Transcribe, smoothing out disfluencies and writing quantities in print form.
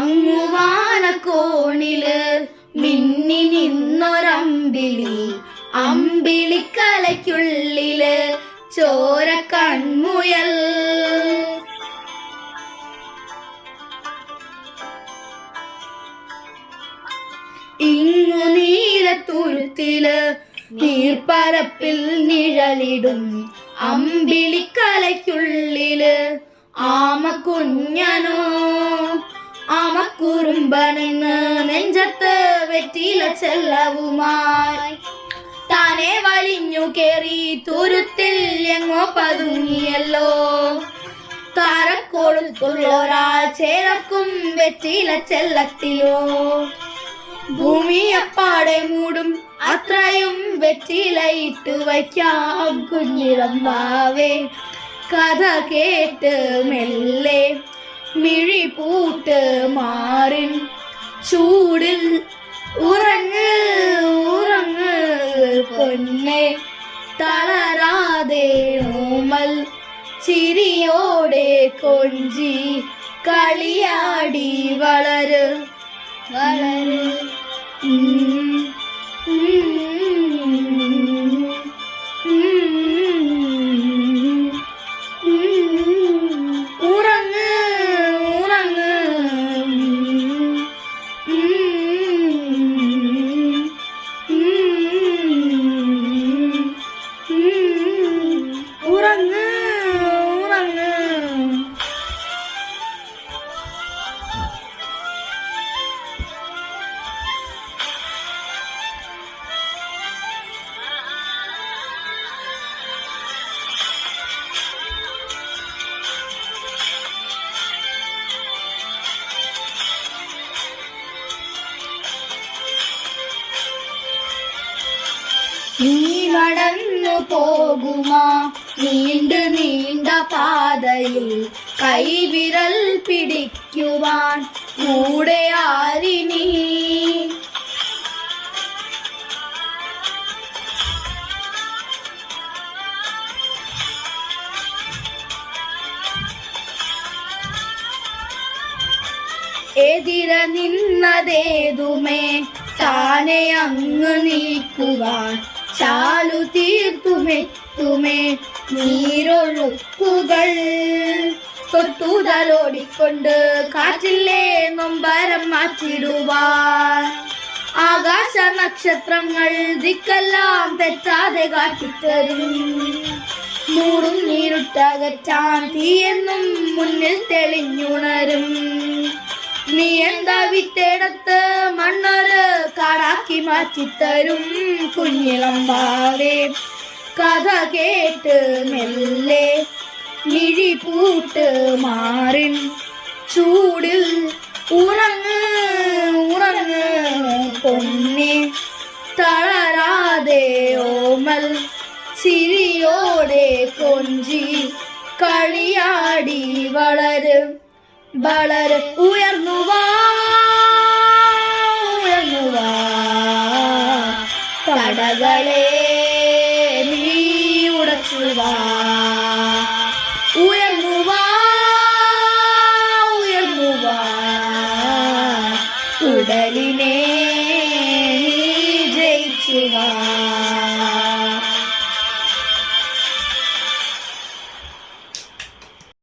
അങ്ങുവാനക്കോണില് മിന്നി നിന്നൊരമ്പിളി, അമ്പിളിക്കലയ്ക്കുള്ളില് ചോര കൺമുയൽ. ഇങ്ങു നീലത്തുരുത്തില് നീർപ്പരപ്പിൽ നിഴലിടും അമ്പിളിക്കലയ്ക്കുള്ളില് ആമക്കുഞ്ഞനോ ആമക്കുറുമ്പനെന്ന് നെഞ്ചത്ത് വെറ്റില ചെല്ലവുമായി താനെ വലിഞ്ഞു കേറി തുരുത്തിൽ എങ്ങോ പതുങ്ങിയല്ലോ. താരക്കോളുത്തുള്ളൊരാൾ ചേരക്കും വെറ്റില ചെല്ലത്തിലോ. ഭൂമിയപ്പാടെ മൂടും അത്രയും വെറ്റിലയിട്ടു വയ്ക്കാം കുഞ്ഞിളമ്പാവേ. കഥ കേട്ട് മെല്ലെ മിഴി പൂട്ട് മാറിൻ ചൂടിൽ ഉറങ്ങ് ഉറങ്ങ് പൊന്നെ. തളരാതെ ഓമൽ ചിരിയോടെ കൊഞ്ചി കളിയാടി വളര് വളര്. ഉറങ്ങ് ഉറങ്ങ് ഉറങ്ങ് ഉറങ്ങ്. നീ നടന്നു പോകുമാ നീണ്ട് നീണ്ട പാതയിൽ കൈവിരൽ പിടിക്കുവാൻ കൂടെ ആരിനി. എതിര നിന്നതേതുമേ താനെ അങ്ങ് നീക്കുവാൻ ചാലു തീർത്തുമെത്തുമേ നീരൊഴുക്കുകൾ. തൊട്ടുതലോടിക്കൊണ്ട് കാറ്റിലെ നൊമ്പരം മാറ്റിടുവാൻ ആകാശ നക്ഷത്രങ്ങൾ ദിക്കെല്ലാം തെറ്റാതെ കാട്ടിത്തരും. മൂടും നീരുട്ടകറ്റാൻ തീയെന്നും മുന്നിൽ തെളിഞ്ഞുണരും. നീ എന്താ വിത്തെടുത്ത് മണ്ണൊരു കാടാക്കി മാറ്റിത്തരും കുഞ്ഞിളമ്പാവേ. കഥ കേട്ട് മെല്ലെ മിഴി പൂട്ട് മാറിൻ ചൂടിൽ ഉറങ്ങ് ഉറങ്ങ് പൊന്നെ. തളരാതെ ഓമൽ ചിരിയോടെ കൊഞ്ചി കളിയാടി വളര് വളര്. ഉയർന്നുവാ ഉയർന്നുവാ തടകളെ നീ ഉടച്ചുവാ.